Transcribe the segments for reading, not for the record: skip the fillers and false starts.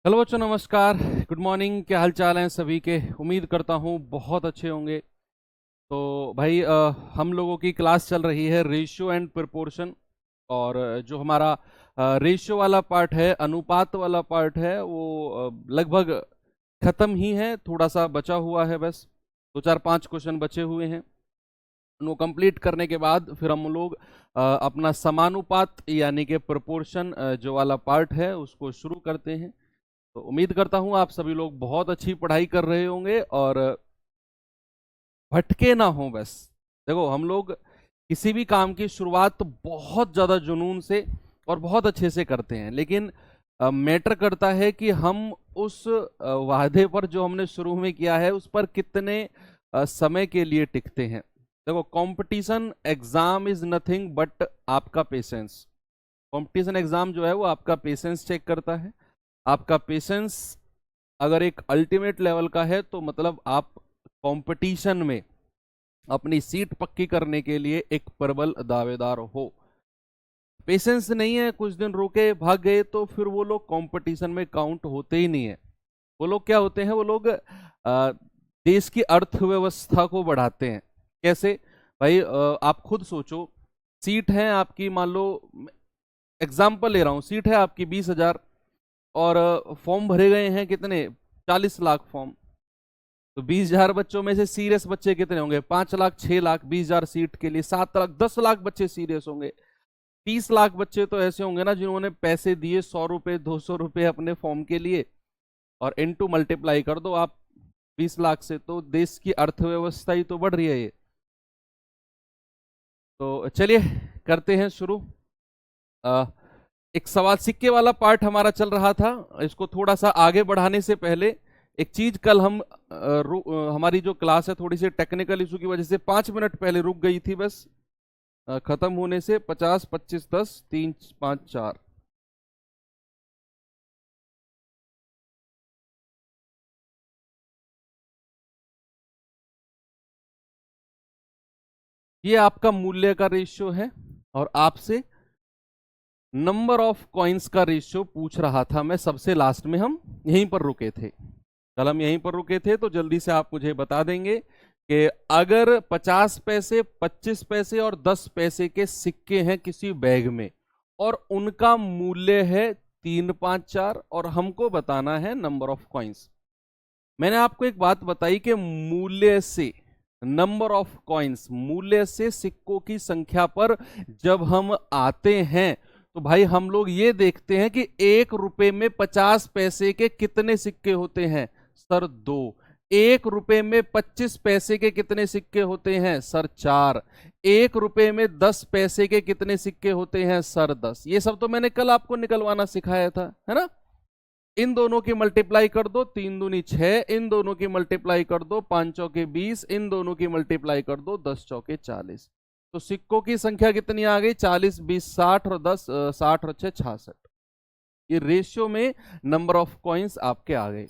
Hello बच्चों, नमस्कार। Good morning. क्या हाल चाल हैं सभी के? उम्मीद करता हूँ बहुत अच्छे होंगे। तो भाई हम लोगों की क्लास चल रही है रेशियो एंड प्रोपोर्शन। और जो हमारा रेशियो वाला पार्ट है, अनुपात वाला पार्ट है, वो लगभग खत्म ही है। थोड़ा सा बचा हुआ है, बस दो चार पांच क्वेश्चन बचे हुए हैं। उनको कंप्लीट करने के बाद फिर हम लोग अपना समानुपात यानी कि प्रोपोर्शन जो वाला पार्ट है उसको शुरू करते हैं। तो उम्मीद करता हूँ आप सभी लोग बहुत अच्छी पढ़ाई कर रहे होंगे और भटके ना हो। बस देखो, हम लोग किसी भी काम की शुरुआत तो बहुत ज़्यादा जुनून से और बहुत अच्छे से करते हैं, लेकिन मैटर करता है कि हम उस वादे पर जो हमने शुरू में किया है उस पर कितने समय के लिए टिकते हैं। देखो, competition exam is nothing but आपका पेशेंस। कंपटीशन एग्जाम जो है वो आपका पेशेंस चेक करता है। आपका पेशेंस अगर एक अल्टीमेट लेवल का है तो मतलब आप कंपटीशन में अपनी सीट पक्की करने के लिए एक प्रबल दावेदार हो। पेशेंस नहीं है, कुछ दिन रुके भाग गए, तो फिर वो लोग कंपटीशन में काउंट होते ही नहीं है। वो लोग क्या होते हैं? वो लोग देश की अर्थव्यवस्था को बढ़ाते हैं। कैसे भाई? आप खुद सोचो। सीट है आपकी, मान लो एग्जाम्पल ले रहा हूं, सीट है आपकी 20,000 और फॉर्म भरे गए हैं कितने? 40 लाख फॉर्म। तो 20,000 बच्चों में से सीरियस बच्चे कितने होंगे? 5 लाख, 6 लाख। 20,000 सीट के लिए 7 लाख, 10 लाख बच्चे सीरियस होंगे। 30 लाख बच्चे तो ऐसे होंगे ना जिन्होंने पैसे दिए 100 रुपए, 200 रुपए अपने फॉर्म के लिए, और इनटू मल्टीप्लाई कर दो आप 20 लाख से, तो देश की अर्थव्यवस्था ही तो बढ़ रही है ये। तो चलिए करते हैं शुरू। अ, एक सवाल, सिक्के वाला पार्ट हमारा चल रहा था। इसको थोड़ा सा आगे बढ़ाने से पहले एक चीज, कल हम हमारी जो क्लास है थोड़ी सी टेक्निकल इशू की वजह से 5 मिनट पहले रुक गई थी। बस खत्म होने से 50, 25, 10, 3, 5, 4। ये आपका मूल्य का रेशियो है और आपसे नंबर ऑफ कॉइन्स का रेशियो पूछ रहा था मैं सबसे लास्ट में। हम यहीं पर रुके थे, कल हम यहीं पर रुके थे। तो जल्दी से आप मुझे बता देंगे कि अगर 50 पैसे, 25 पैसे और 10 पैसे के सिक्के हैं किसी बैग में और उनका मूल्य है 354 और हमको बताना है नंबर ऑफ कॉइन्स। मैंने आपको एक बात बताई कि मूल्य से, नंबर ऑफ कॉइन्स, मूल्य से सिक्कों की संख्या पर जब हम आते हैं तो भाई हम लोग ये देखते हैं कि 1 रुपए में 50 पैसे के कितने सिक्के होते हैं? सर 2। 1 रुपए में 25 पैसे के कितने सिक्के होते हैं? सर 4। 1 रुपए में 10 पैसे के कितने सिक्के होते हैं? सर 10। ये सब तो मैंने कल आपको निकलवाना सिखाया था, है ना? इन दोनों की मल्टीप्लाई कर दो, 3 दूनी 6। इन दोनों की मल्टीप्लाई कर दो, 5 चौके 20। इन दोनों की मल्टीप्लाई कर दो, 10 चौके 40। तो सिक्कों की संख्या कितनी आ गई? 40, 20, 60 और 10, 60 और 6, 66। ये रेशियो में नंबर ऑफ कॉइन्स आपके आ गए।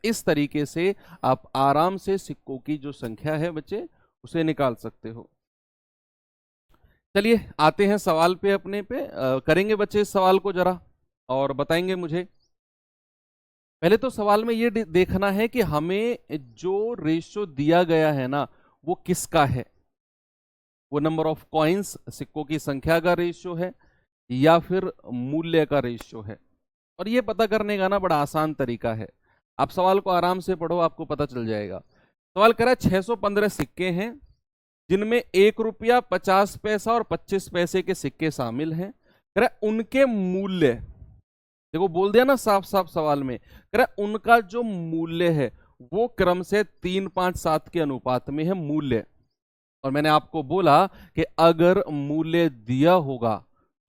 इस तरीके से आप आराम से सिक्कों की जो संख्या है बच्चे उसे निकाल सकते हो। चलिए आते हैं सवाल पे, अपने पे करेंगे बच्चे इस सवाल को जरा और बताएंगे मुझे। पहले तो सवाल में ये देखना है कि हमें जो रेशियो दिया गया है ना वो किसका है। वो नंबर ऑफ कॉइन्स, सिक्कों की संख्या का रेशियो है या फिर मूल्य का रेशियो है। और ये पता करने का ना बड़ा आसान तरीका है। आप सवाल को आराम से पढ़ो, आपको पता चल जाएगा। सवाल कह रहा है 615 सिक्के हैं जिनमें 1 रुपया, 50 पैसा और 25 पैसे के सिक्के शामिल हैं। कह रहा है उनके मूल्य, देखो बोल दिया ना साफ साफ सवाल में, कह रहा है उनका जो मूल्य है वो क्रम से 3, 5, 7 के अनुपात में है मूल्य। और मैंने आपको बोला कि अगर मूल्य दिया होगा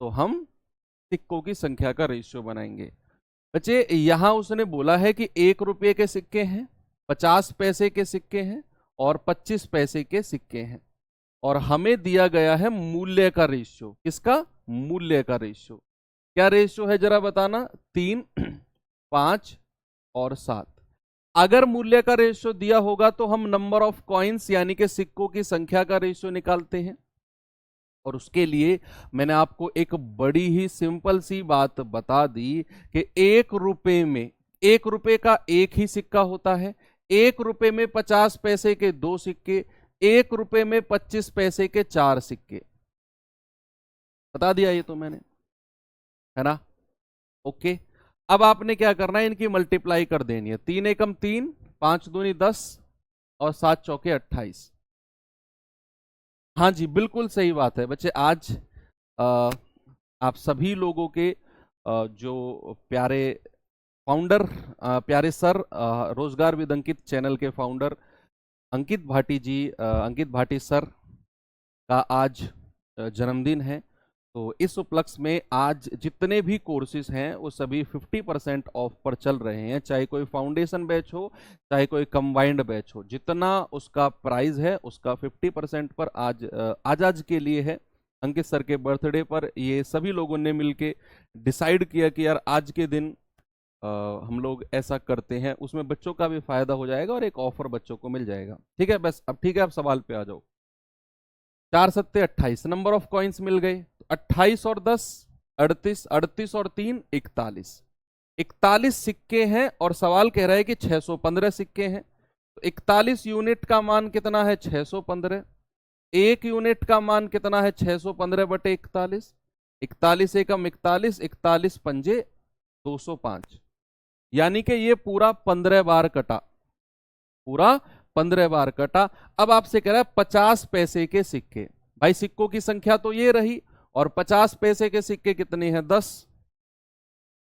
तो हम सिक्कों की संख्या का रेशियो बनाएंगे। बच्चे यहां उसने बोला है कि 1 रुपये के सिक्के हैं, 50 पैसे के सिक्के हैं और 25 पैसे के सिक्के हैं, और हमें दिया गया है मूल्य का रेशियो। किसका? मूल्य का रेशियो। क्या रेशियो है जरा बताना? 3, 5 और 7। अगर मूल्य का रेशियो दिया होगा तो हम नंबर ऑफ कॉइन्स यानी कि सिक्कों की संख्या का रेशियो निकालते हैं। और उसके लिए मैंने आपको एक बड़ी ही सिंपल सी बात बता दी कि 1 रुपए में ₹1 का एक ही सिक्का होता है, ₹1 में 50 पैसे के 2 सिक्के, ₹1 में 25 पैसे के 4 सिक्के। बता दिया ये तो मैंने, है ना? ओके। अब आपने क्या करना है, इनकी मल्टीप्लाई कर देनी है। 3 एकम 3, 5 दूनी 10 और 7 चौके 28। हाँ जी, बिल्कुल सही बात है बच्चे। आज आप सभी लोगों के जो प्यारे फाउंडर, प्यारे सर, रोजगार विद अंकित चैनल के फाउंडर अंकित भाटी जी, अंकित भाटी सर का आज जन्मदिन है। तो इस उपलक्ष्य में आज जितने भी कोर्सेज हैं वो सभी 50% ऑफ पर चल रहे हैं, चाहे कोई फाउंडेशन बैच हो चाहे कोई कंबाइंड बैच हो। जितना उसका प्राइस है उसका 50% पर आज के लिए है। अंकित सर के बर्थडे पर ये सभी लोगों ने मिलके डिसाइड किया कि यार आज के दिन हम लोग ऐसा करते हैं, उसमें बच्चों का भी फायदा हो जाएगा और एक ऑफर बच्चों को मिल जाएगा। ठीक है, बस अब ठीक है, अब सवाल पे आ जाओ। 4 सत्ते 28, नंबर ऑफ कॉइन्स मिल गए। 28 और 10 38, 38 और 3 41, 41 सिक्के हैं और सवाल कह रहा है कि 615 सिक्के हैं। तो 41 यूनिट का मान कितना है? 615। 1 यूनिट का मान कितना है? 615 बटे 41। 41 एकम 41, 41 पंजे 205, यानी कि ये पूरा 15 बार कटा, पूरा 15 बार कटा। अब आपसे कह रहा है 50 पैसे के सिक्के। भाई सिक्कों की संख्या तो ये रही और 50 पैसे के सिक्के कितने हैं? 10।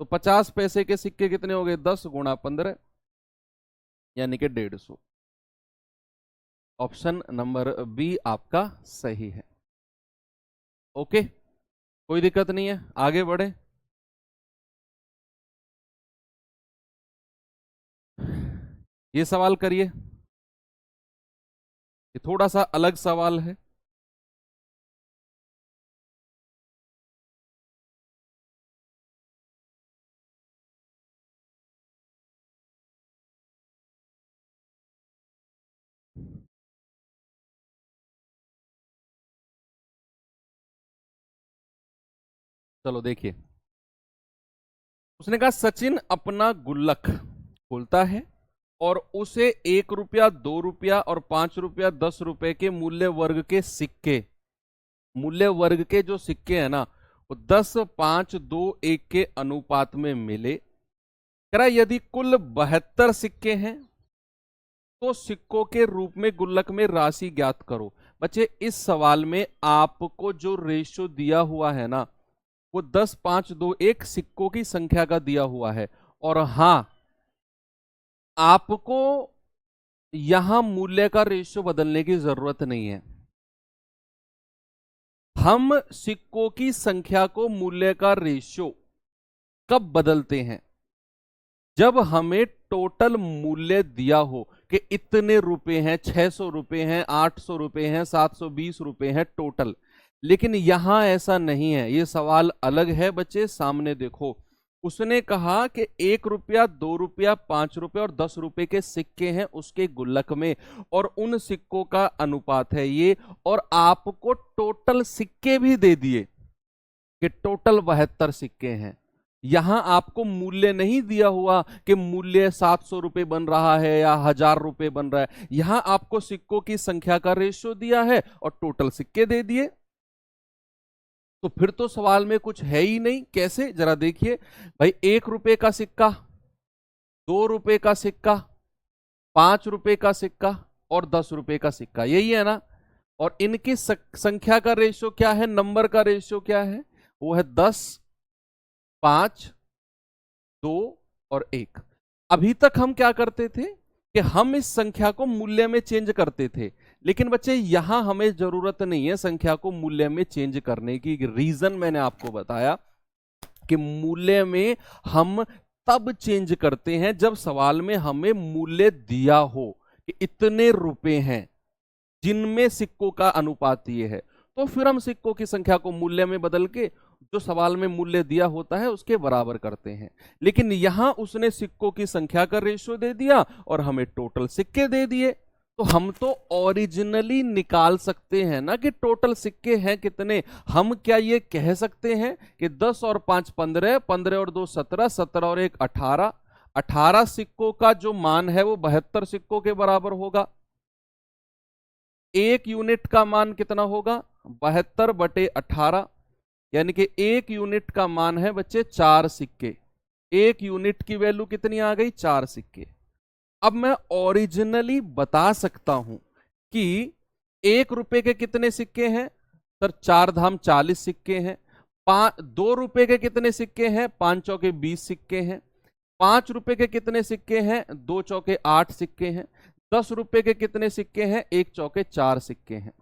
तो 50 पैसे के सिक्के कितने हो गए? 10 गुणा 15, यानी कि 150। ऑप्शन नंबर बी आपका सही है। ओके, कोई दिक्कत नहीं है, आगे बढ़े। ये सवाल करिए, ये थोड़ा सा अलग सवाल है। चलो देखिए, उसने कहा सचिन अपना गुल्लक खोलता है और उसे ₹1, ₹2 और ₹5, ₹10 के मूल्य वर्ग के सिक्के, मूल्य वर्ग के जो सिक्के हैं ना वो 10, 5, 2, 1 के अनुपात में मिले। कह रहा यदि कुल 72 सिक्के हैं तो सिक्कों के रूप में गुल्लक में राशि ज्ञात करो। बच्चे इस सवाल में आपको जो रेशियो दिया हुआ है ना वो 10, 5, 2, 1 सिक्कों की संख्या का दिया हुआ है। और हां, आपको यहां मूल्य का रेशियो बदलने की जरूरत नहीं है। हम सिक्कों की संख्या को मूल्य का रेशियो कब बदलते हैं? जब हमें टोटल मूल्य दिया हो कि इतने रुपए हैं, 600 रुपए हैं, 800 रुपए हैं, 720 रुपए हैं टोटल। लेकिन यहां ऐसा नहीं है, ये सवाल अलग है बच्चे। सामने देखो, उसने कहा कि ₹1, ₹2, ₹5 और ₹10 के सिक्के हैं उसके गुल्लक में और उन सिक्कों का अनुपात है ये, और आपको टोटल सिक्के भी दे दिए कि टोटल 72 सिक्के हैं। यहां आपको मूल्य नहीं दिया हुआ कि मूल्य 700 रुपए बन रहा है या 1000 रुपए बन रहा है। यहां आपको सिक्कों की संख्या का रेशियो दिया है और टोटल सिक्के दे दिए। तो फिर तो सवाल में कुछ है ही नहीं। कैसे? जरा देखिए भाई, ₹1 का सिक्का, ₹2 का सिक्का, ₹5 का सिक्का और ₹10 का सिक्का, यही है ना? और इनकी संख्या का रेशियो क्या है? नंबर का रेशियो क्या है? वो है 10, 5, 2 और 1। अभी तक हम क्या करते थे कि हम इस संख्या को मूल्य में चेंज करते थे, लेकिन बच्चे यहां हमें जरूरत नहीं है संख्या को मूल्य में चेंज करने की। रीजन मैंने आपको बताया कि मूल्य में हम तब चेंज करते हैं जब सवाल में हमें मूल्य दिया हो कि इतने रुपए हैं जिनमें सिक्कों का अनुपात ये है, तो फिर हम सिक्कों की संख्या को मूल्य में बदल के जो सवाल में मूल्य दिया होता है उसके बराबर करते हैं। लेकिन यहां उसने सिक्कों की संख्या का रेशियो दे दिया और हमें टोटल सिक्के दे दिए। तो हम तो ओरिजिनली निकाल सकते हैं ना कि टोटल सिक्के हैं कितने। हम क्या ये कह सकते हैं कि 10 और 5 15, 15 और 2 17, 17 और 1 18, 18 सिक्कों का जो मान है वो 72 सिक्कों के बराबर होगा। 1 यूनिट का मान कितना होगा? 72/18, यानी कि 1 यूनिट का मान है बच्चे 4 सिक्के। 1 यूनिट की वैल्यू कितनी आ गई? 4 सिक्के। अब मैं ओरिजिनली बता सकता हूं कि 1 रुपए के कितने सिक्के हैं सर? 4 धाम 40 सिक्के हैं। 2 रुपए के कितने सिक्के हैं? 5 चौके 20 सिक्के हैं। 5 रुपए के कितने सिक्के हैं? 2 चौके 8 सिक्के हैं। 10 रुपए के कितने सिक्के हैं? 1 चौके 4 सिक्के हैं।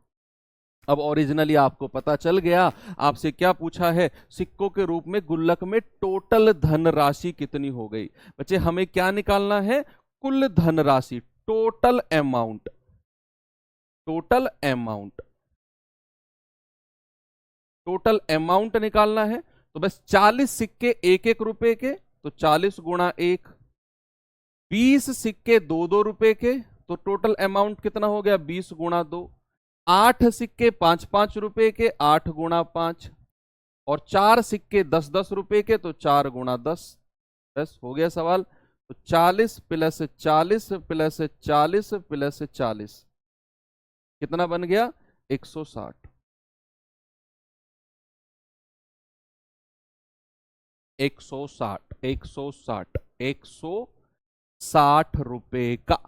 अब ओरिजिनली आपको पता चल गया। आपसे क्या पूछा है? सिक्कों के रूप में गुल्लक में टोटल धनराशि कितनी हो गई। बच्चे हमें क्या निकालना है? कुल धनराशि, total amount. Total amount, total amount निकालना है। तो बस 40 सिक्के 1-1 रुपए के, तो 40 गुणा 1। 20 सिक्के 2-2 रुपए के, तो टोटल अमाउंट कितना हो गया? 20 गुणा 2। 8 सिक्के 5-5 रुपए के, 8 गुणा 5। और 4 सिक्के 10-10 रुपए के, तो 4 गुणा 10। बस हो गया सवाल। तो 40 + 40 + 40 + 40 कितना बन गया? 160। 160 160 160 रुपए का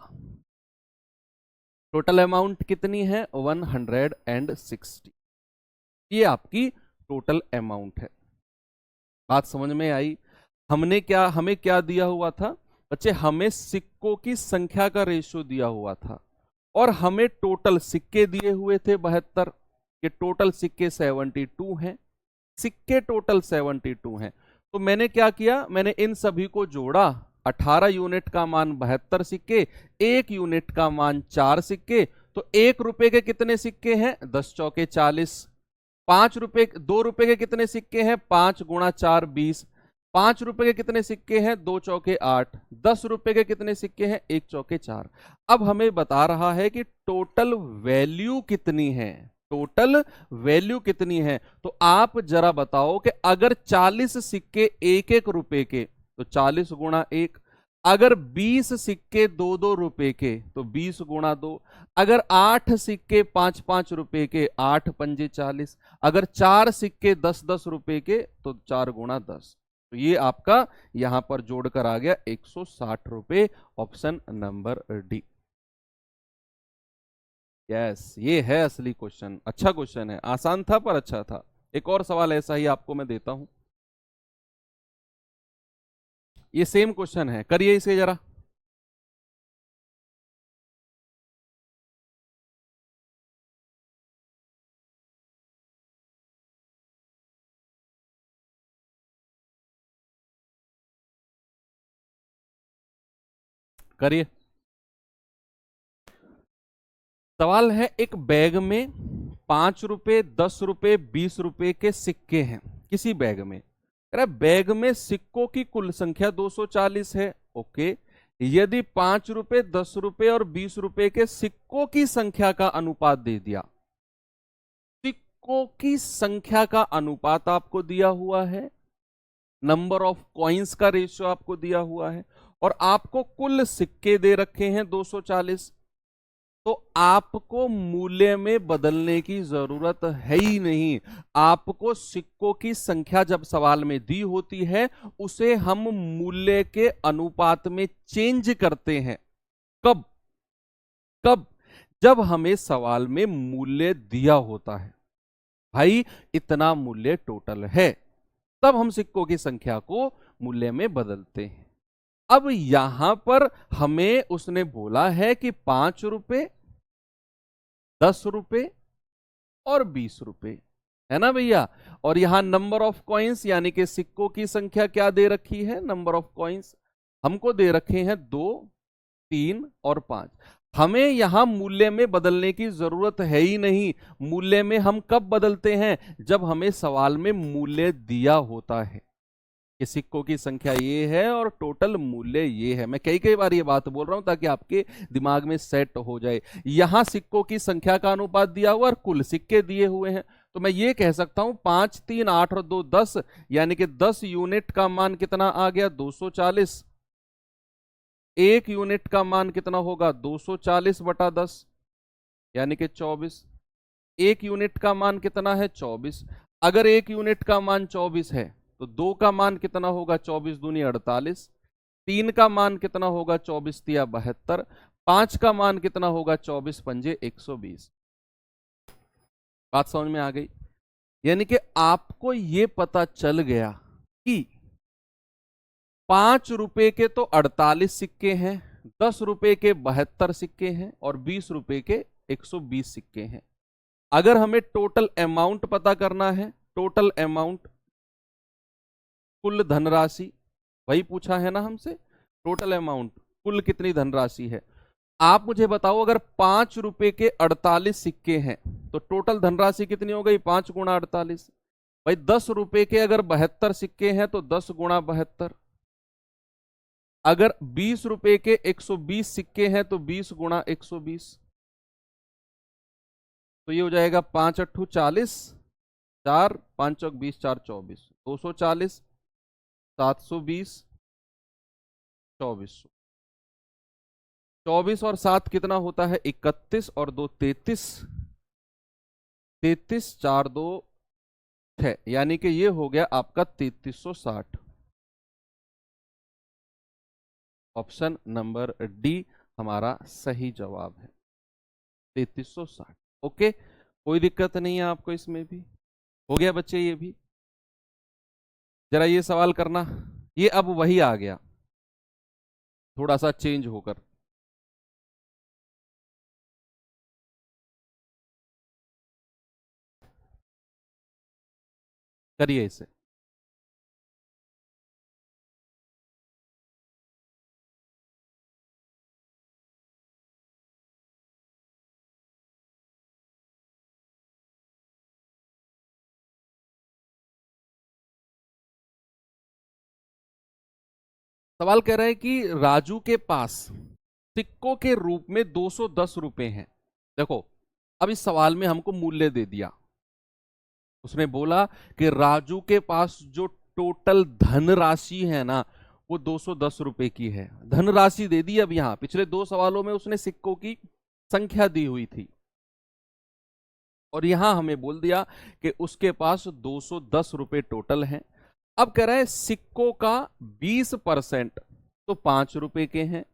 टोटल अमाउंट कितनी है? 160। ये आपकी टोटल अमाउंट है। बात समझ में आई? हमें क्या दिया हुआ था बच्चे? हमें सिक्कों की संख्या का रेशियो दिया हुआ था और हमें टोटल सिक्के दिए हुए थे 72 के। टोटल सिक्के 72 हैं। सिक्के टोटल 72 हैं। तो मैंने क्या किया? मैंने इन सभी को जोड़ा। 18 यूनिट का मान 72 सिक्के, 1 यूनिट का मान 4 सिक्के। तो 1 रुपए के कितने सिक्के हैं? 10 चौके 40। 2 रुपए के कितने सिक्के हैं? 5 गुणा 4 20। 5 रुपए के कितने सिक्के हैं? 2 चौके 8। 10 रुपए के कितने सिक्के हैं? 1 चौके 4। अब हमें बता रहा है कि टोटल वैल्यू कितनी है। टोटल वैल्यू कितनी है? तो आप जरा बताओ कि अगर 40 सिक्के 1-1 रुपए के, तो 40 गुणा 1। अगर 20 सिक्के 2-2 रुपए के, तो 20 गुणा 2। अगर 8 सिक्के 5-5 रुपए के, 8 पंजे 40। अगर 4 सिक्के 10-10 रुपए के, तो 4 गुणा 10। तो ये आपका यहां पर जोड़कर आ गया 160 रुपए। Option number D. यस, ये है असली क्वेश्चन। अच्छा क्वेश्चन है, आसान था पर अच्छा था। एक और सवाल ऐसा ही आपको मैं देता हूं। ये सेम क्वेश्चन है, करिए इसे जरा। करिए। सवाल है, एक बैग में 5 रुपए 10 रुपए 20 रुपए के सिक्के हैं। किसी बैग में, बैग में सिक्कों की कुल संख्या 240 है। ओके, यदि 5 रुपए 10 रुपए और 20 रुपए के सिक्कों की संख्या का अनुपात दे दिया। सिक्कों की संख्या का अनुपात आपको दिया हुआ है, नंबर ऑफ कॉइन्स का रेशियो आपको दिया हुआ है, और आपको कुल सिक्के दे रखे हैं 240। तो आपको मूल्य में बदलने की जरूरत है ही नहीं। आपको सिक्कों की संख्या जब सवाल में दी होती है, उसे हम मूल्य के अनुपात में चेंज करते हैं। कब? कब? जब हमें सवाल में मूल्य दिया होता है, भाई इतना मूल्य टोटल है, तब हम सिक्कों की संख्या को मूल्य में बदलते हैं। अब यहां पर हमें उसने बोला है कि 5 रुपए 10 रुपए और 20 रुपए, है ना भैया। और यहां नंबर ऑफ कॉइन्स यानी कि सिक्कों की संख्या क्या दे रखी है? नंबर ऑफ कॉइन्स हमको दे रखे हैं 2, 3 और 5। हमें यहां मूल्य में बदलने की जरूरत है ही नहीं। मूल्य में हम कब बदलते हैं? जब हमें सवाल में मूल्य दिया होता है कि सिक्कों की संख्या ये है और टोटल मूल्य ये है। मैं कई कई बार ये बात बोल रहा हूं ताकि आपके दिमाग में सेट हो जाए। यहां सिक्कों की संख्या का अनुपात दिया हुआ और कुल सिक्के दिए हुए हैं, तो मैं ये कह सकता हूं 5 3 8 और 2 10, यानी कि 10 यूनिट का मान कितना आ गया? 240। एक यूनिट का मान कितना होगा 240/10 यानी कि 24। एक यूनिट का मान कितना है 24। अगर एक यूनिट का मान 24 है तो दो का मान कितना होगा 24 दूनी 48। तीन का मान कितना होगा 24 तिया 72। पांच का मान कितना होगा 24 पंजे 120। बात समझ में आ गई? यानी कि आपको ये पता चल गया कि 5 रुपए के तो 48 सिक्के हैं, 10 रुपए के 72 सिक्के हैं और 20 रुपए के 120 सिक्के हैं। अगर हमें टोटल अमाउंट पता करना है, टोटल अमाउंट कुल धनराशि, वही पूछा है ना हमसे, टोटल अमाउंट कुल कितनी धनराशि है। आप मुझे बताओ अगर 5 रुपए के 48 सिक्के हैं तो टोटल धनराशि कितनी हो गई 5 गुणा 48। भाई 10 रुपए के अगर 72 सिक्के हैं तो 10 गुणा 72। अगर 20 रुपए के 120 सिक्के हैं तो 20 गुणा 120। तो ये हो जाएगा 5 अट्ठू 40, 4 5 चौक 20, 4 24, 240, 720, 2400। 24 और 7 कितना होता है 31 और 2 33, 33 4 2 6, यानी कि ये हो गया आपका 3360। ऑप्शन नंबर डी हमारा सही जवाब है 3360। ओके, कोई दिक्कत नहीं है आपको इसमें भी। हो गया बच्चे ये भी। जरा ये सवाल करना, ये अब वही आ गया थोड़ा सा चेंज होकर। करिए इसे। सवाल कह रहा है कि राजू के पास सिक्कों के रूप में 210 रुपए हैं। देखो, अब इस सवाल में हमको मूल्य दे दिया। उसने बोला कि राजू के पास जो टोटल धनराशि है ना वो 210 रुपए की है। धनराशि दे दी। अब यहां पिछले दो सवालों में उसने सिक्कों की संख्या दी हुई थी और यहां हमें बोल दिया कि उसके पास 210 रुपए टोटल हैं। अब कह रहा है सिक्कों का 20% तो 5 रुपए के हैं,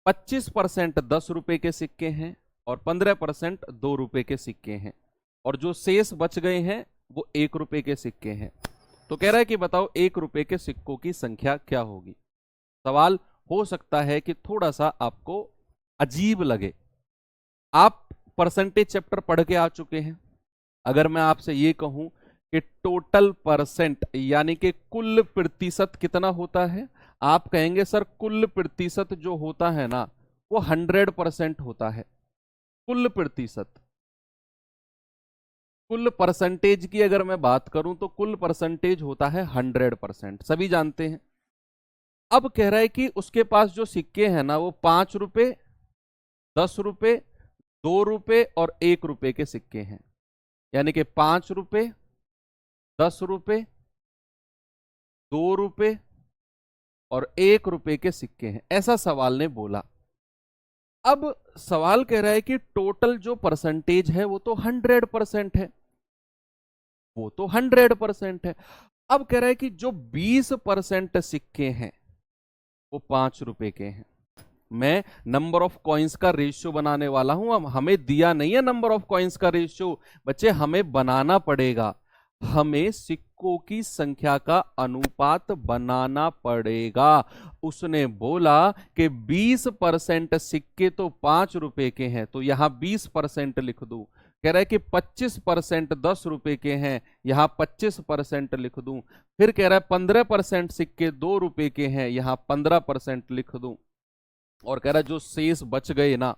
25% 10 रुपए के सिक्के हैं और 15% 2 रुपए के सिक्के हैं और जो शेष बच गए हैं वो 1 रुपए के सिक्के हैं। तो कह रहा है कि बताओ 1 रुपए के सिक्कों की संख्या क्या होगी। सवाल हो सकता है कि थोड़ा सा आपको अजीब लगे। आप परसेंटेज चैप्टर पढ़ के आ चुके हैं। अगर मैं आपसे ये कहूं कि टोटल परसेंट यानी कि कुल प्रतिशत कितना होता है, आप कहेंगे सर कुल प्रतिशत जो होता है ना वो 100% होता है। कुल प्रतिशत, कुल परसेंटेज की अगर मैं बात करूं तो कुल परसेंटेज होता है 100%, सभी जानते हैं। अब कह रहा है कि उसके पास जो सिक्के हैं ना वो 5 रुपए, 10 रुपए, 2 रुपए और 1 रुपए के सिक्के हैं। यानी कि 5 रुपए, 10 रुपए, 2 रुपए और 1 रुपए के सिक्के हैं, ऐसा सवाल ने बोला। अब सवाल कह रहा है कि टोटल जो परसेंटेज है वो तो 100% है, वो तो 100% है। अब कह रहा है कि जो 20% सिक्के हैं वो 5 रुपए के हैं। मैं नंबर ऑफ कॉइन्स का रेशियो बनाने वाला हूं। अब हमें दिया नहीं है नंबर ऑफ कॉइन्स का रेशियो, बच्चे हमें बनाना पड़ेगा। हमें सिक्कों की संख्या का अनुपात बनाना पड़ेगा। उसने बोला कि 20% सिक्के तो 5 रुपए के हैं तो यहां 20% लिख दूं। कह रहा है कि 25% 10 रुपए के हैं, यहां 25% लिख दूं। फिर कह रहा है 15% सिक्के 2 रुपए के हैं, यहां 15% लिख दूं। और कह रहा है जो शेष बच गए ना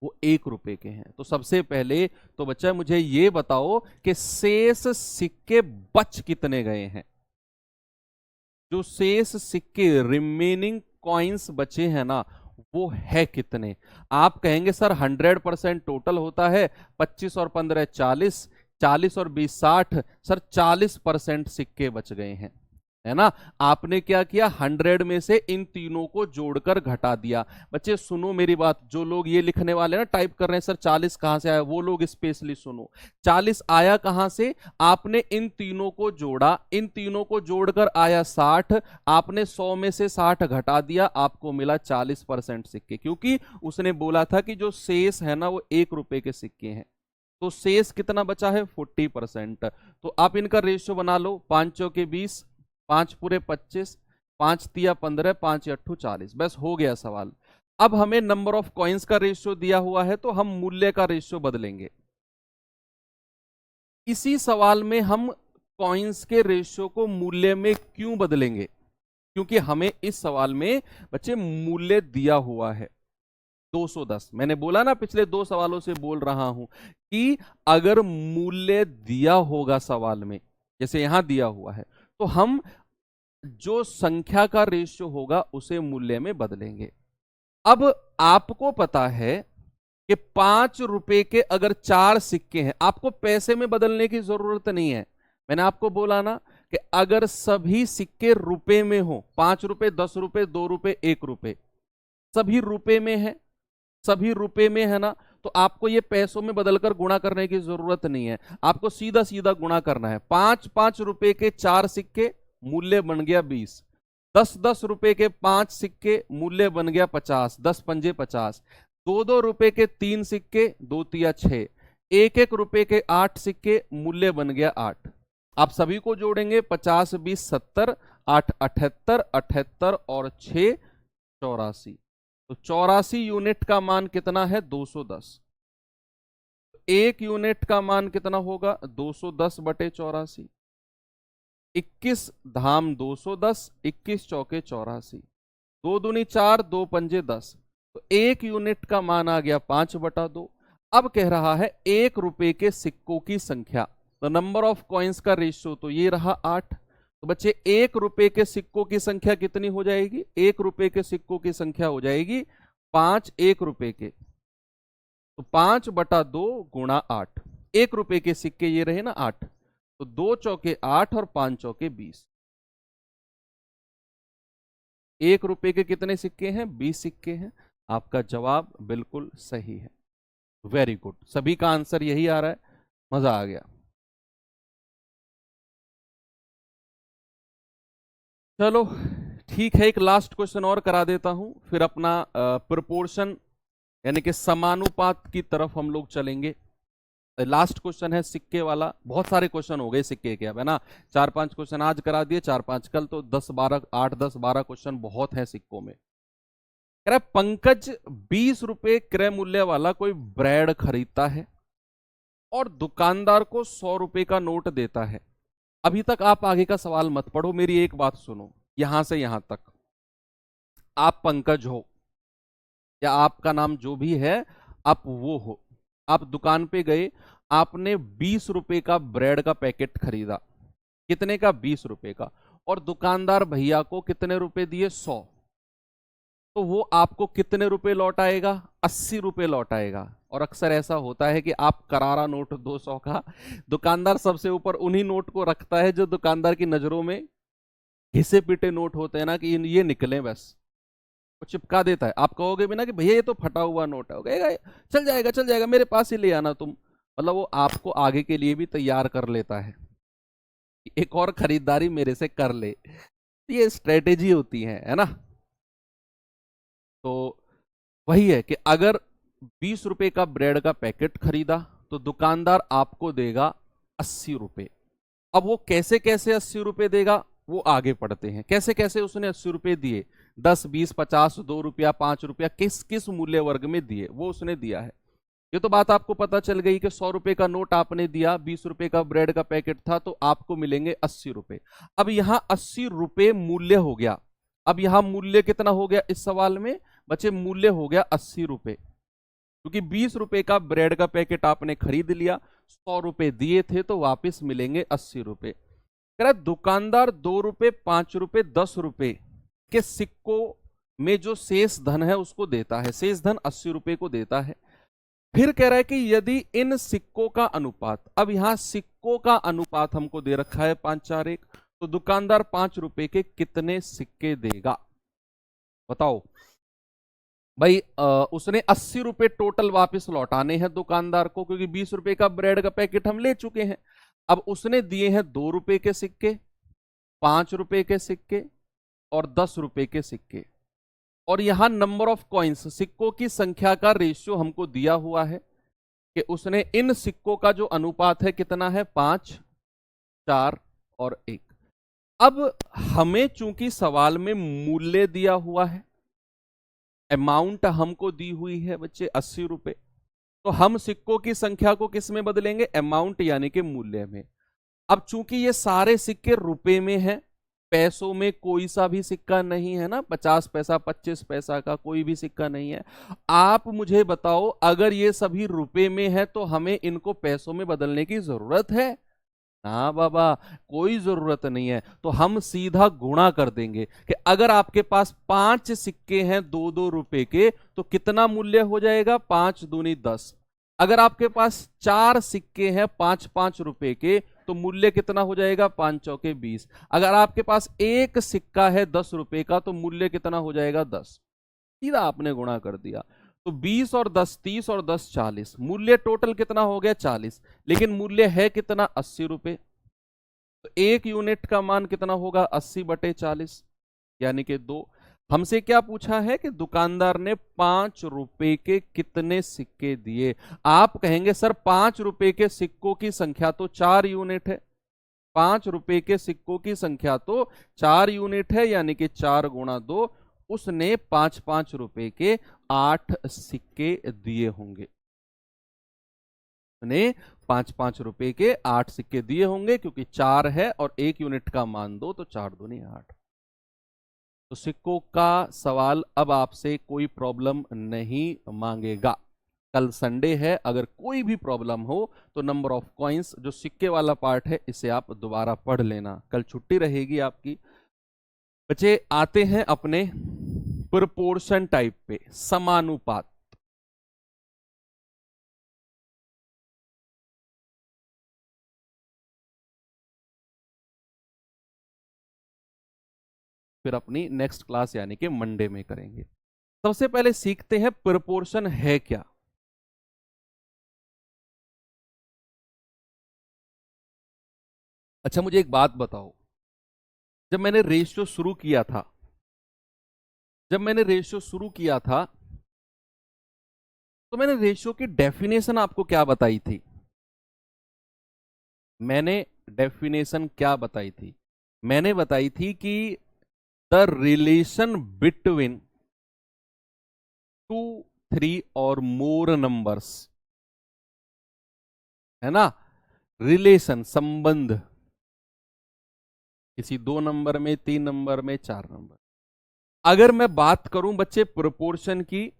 वो 1 रुपए के हैं। तो सबसे पहले तो बच्चा मुझे ये बताओ कि शेष सिक्के बच कितने गए हैं। जो शेष सिक्के रिमेनिंग कॉइन्स बचे हैं ना वो है कितने। आप कहेंगे सर 100% टोटल होता है, 25 और 15 40, 40 और 20 60। सर 40% सिक्के बच गए हैं। है ना। आपने क्या किया, 100 में से इन तीनों को जोड़कर घटा दिया। बच्चे सुनो मेरी बात, जो लोग ये लिखने वाले ना, टाइप कर रहे हैं सर 40 कहां से आया, वो लोग स्पेशली सुनो। 40 आया कहां से, आपने इन तीनों को जोड़ा, इन तीनों को जोड़कर आया 60, आपने 100 में से 60 घटा दिया, आपको मिला 40% सिक्के। क्योंकि उसने बोला था कि जो शेष है ना वो 1 रुपए के सिक्के हैं, तो शेष कितना बचा है, 40%। तो आप इनका रेशियो बना लो, 5 चौके 20, 5 पूरे 25, 5 तिया 15, 5 अट्ठू 40। बस हो गया सवाल। अब हमें नंबर ऑफ कॉइन्स का रेशियो दिया हुआ है, तो हम मूल्य का रेशियो बदलेंगे। इसी सवाल में हम कॉइन्स के रेशियो को मूल्य में क्यों बदलेंगे, क्योंकि हमें इस सवाल में बच्चे मूल्य दिया हुआ है 210। मैंने बोला ना पिछले 2 सवालों से बोल रहा हूं कि अगर मूल्य दिया होगा सवाल में, जैसे यहां दिया हुआ है, तो हम जो संख्या का रेशियो होगा उसे मूल्य में बदलेंगे। अब आपको पता है कि 5 रुपए के अगर 4 सिक्के हैं, आपको पैसे में बदलने की जरूरत नहीं है। मैंने आपको बोला ना कि अगर सभी सिक्के रुपए में हो, 5 रुपए, 10 रुपए, 2 रुपए, 1 रुपए, सभी रुपए में है, सभी रुपए में है ना, तो आपको ये पैसों में बदलकर गुणा करने की जरूरत नहीं है, आपको सीधा सीधा गुणा करना है। 5-5 रुपए के 4 सिक्के, मूल्य बन गया 20। 10-10 रुपए के 5 सिक्के, मूल्य बन गया 50। 10 पंजे 50। 2-2 रुपए के 3 सिक्के, 2 तिया 6। 1-1 रुपए के 8 सिक्के, मूल्य बन गया 8। आप सभी को जोड़ेंगे, 50 20 70, 8 78, 78 और 6 84। तो 84 यूनिट का मान कितना है, 210। 1 यूनिट का मान कितना होगा, 210 बटे 84। 21 धाम 210, 21 चौके 84, 2 दूनी 4, 2 पंजे 10। तो 1 यूनिट का मान आ गया 5/2। अब कह रहा है 1 रुपए के सिक्कों की संख्या, तो नंबर ऑफ कॉइन्स का रेशियो तो ये रहा 8। तो बच्चे 1 रुपए के सिक्कों की संख्या कितनी हो जाएगी, 1 रुपए के सिक्कों की संख्या हो जाएगी 5 1 रुपए के, तो 5/2 गुणा 8। 1 रुपए के सिक्के ये रहे ना 8, तो 2 चौके 8 और 5 चौके 20। 1 रुपए के कितने सिक्के हैं, 20 सिक्के हैं। आपका जवाब बिल्कुल सही है, वेरी गुड। सभी का आंसर यही आ रहा है, मजा आ गया। चलो ठीक है, एक लास्ट क्वेश्चन और करा देता हूं, फिर अपना प्रोपोर्शन यानी कि समानुपात की तरफ हम लोग चलेंगे। लास्ट क्वेश्चन है सिक्के वाला। बहुत सारे क्वेश्चन हो गए सिक्के के अब, है ना। 4-5 क्वेश्चन आज करा दिए, 4-5 कल, तो 10-12 8-10-12 क्वेश्चन बहुत है सिक्कों में। कह रहा है पंकज 20 रुपए क्रय मूल्य वाला कोई ब्रेड खरीदता है और दुकानदार को 100 रुपए का नोट देता है। अभी तक आप आगे का सवाल मत पढ़ो, मेरी एक बात सुनो, यहां से यहां तक। आप पंकज हो या आपका नाम जो भी है, आप वो हो, आप दुकान पे गए, आपने 20 रुपए का ब्रेड का पैकेट खरीदा। कितने का, 20 रुपए का। और दुकानदार भैया को कितने रुपए दिए, 100। तो वो आपको कितने रुपए लौट आएगा, 80 रुपए लौट आएगा। और अक्सर ऐसा होता है कि आप करारा नोट 200 का, दुकानदार सबसे ऊपर उन्हीं नोट को रखता है जो दुकानदार की नजरों में घिसे पिटे नोट होते हैं ना, कि ये निकले बस, वो चिपका देता है। आप कहोगे भी ना कि भैया ये तो फटा हुआ नोट है, वो कहेगा चल जाएगा चल जाएगा, मेरे पास ही ले आना तुम। मतलब वो आपको आगे के लिए भी तैयार कर लेता है, एक और खरीदारी मेरे से कर ले। ये स्ट्रेटेजी होती है ना। तो वही है कि अगर 20 रुपए का ब्रेड का पैकेट खरीदा तो दुकानदार आपको देगा 80 रुपए। अब वो कैसे कैसे 80 रुपए देगा, वो आगे पढ़ते हैं। कैसे कैसे उसने 80 रुपए दिए, 10 20 50, 2 रुपया, 5 रुपया, किस किस मूल्य वर्ग में दिए, वो उसने दिया है। ये तो बात आपको पता चल गई कि 100 रुपए का नोट आपने दिया, 20 रुपए का ब्रेड का पैकेट था, तो आपको मिलेंगे 80 रुपए। अब यहां 80 रुपए मूल्य हो गया। अब यहां मूल्य कितना हो गया इस सवाल में बच्चे, मूल्य हो गया 80 रुपए, क्योंकि 20 रुपए का ब्रेड का पैकेट आपने खरीद लिया, 100 रुपए दिए थे, तो वापस मिलेंगे 80 रुपए। कह रहा दुकानदार 2 रुपए, 5 रुपए, 10 रुपए के सिक्कों में जो शेष धन है उसको देता है, शेष धन 80 रुपए को देता है। फिर कह रहा है कि यदि इन सिक्कों का अनुपात, अब यहां सिक्कों का अनुपात हमको दे रखा है 5-4-1, तो दुकानदार 5 रुपए के कितने सिक्के देगा? बताओ भाई। उसने 80 रुपए टोटल वापस लौटाने हैं दुकानदार को, क्योंकि 20 रुपए का ब्रेड का पैकेट हम ले चुके हैं। अब उसने दिए हैं 2 रुपए के सिक्के, 5 रुपए के सिक्के और 10 रुपए के सिक्के। और यहां नंबर ऑफ कॉइन्स, सिक्कों की संख्या का रेशियो हमको दिया हुआ है कि उसने इन सिक्कों का जो अनुपात है कितना है, 5, 4 और 1। अब हमें चूंकि सवाल में मूल्य दिया हुआ है, अमाउंट हमको दी हुई है बच्चे 80 रुपए, तो हम सिक्कों की संख्या को किस में बदलेंगे, अमाउंट यानी कि मूल्य में। अब चूंकि ये सारे सिक्के रुपए में हैं, पैसों में कोई सा भी सिक्का नहीं है ना, 50 पैसा 25 पैसा का कोई भी सिक्का नहीं है। आप मुझे बताओ, अगर ये सभी रुपए में है तो हमें इनको पैसों में बदलने की जरूरत है? हाँ बाबा, कोई जरूरत नहीं है। तो हम सीधा गुणा कर देंगे कि अगर आपके पास 5 सिक्के हैं 2-2 रुपए के, तो कितना मूल्य हो जाएगा, 5 दूनी 10। अगर आपके पास 4 सिक्के हैं 5-5 रुपए के, तो मूल्य कितना हो जाएगा, 5 चौके 20। अगर आपके पास एक सिक्का है 10 रुपए का, तो मूल्य कितना हो जाएगा, 10। सीधा आपने गुणा कर दिया। तो 20 और 10 30 और 10 40, मूल्य टोटल कितना हो गया, 40। लेकिन मूल्य है कितना, 80 रुपए। तो एक यूनिट का मान कितना होगा, 80/40 यानी कि 2। हमसे क्या पूछा है कि दुकानदार ने 5 रुपए के कितने सिक्के दिए। आप कहेंगे सर 5 रुपए के सिक्कों की संख्या तो 4 यूनिट है, 5 रुपए के सिक्कों की संख्या तो 4 यूनिट है, यानी कि 4 गुणा 2। उसने 5-5 रुपए के 8 सिक्के दिए होंगे। उसने 5-5 रुपए के 8 सिक्के दिए होंगे, क्योंकि 4 है और 1 यूनिट का मान 2, तो 4 दूनी 8। तो सिक्कों का सवाल अब आपसे कोई प्रॉब्लम नहीं मांगेगा। कल संडे है, अगर कोई भी प्रॉब्लम हो तो नंबर ऑफ कॉइन्स जो सिक्के वाला पार्ट है इसे आप दोबारा पढ़ लेना। कल छुट्टी रहेगी आपकी। बच्चे आते हैं अपने प्रोपोर्शन टाइप पे, समानुपात। फिर अपनी नेक्स्ट क्लास यानी कि मंडे में करेंगे। सबसे पहले सीखते हैं प्रोपोर्शन है क्या। अच्छा मुझे एक बात बताओ, जब मैंने रेशियो शुरू किया था, तो मैंने रेशियो की डेफिनेशन आपको क्या बताई थी? मैंने डेफिनेशन क्या बताई थी? मैंने बताई थी कि द रिलेशन बिटवीन 2, 3 और मोर नंबर्स, है ना, रिलेशन संबंध, किसी 2 नंबर में, 3 नंबर में, 4 नंबर। अगर मैं बात करूं बच्चे प्रोपोर्शन की,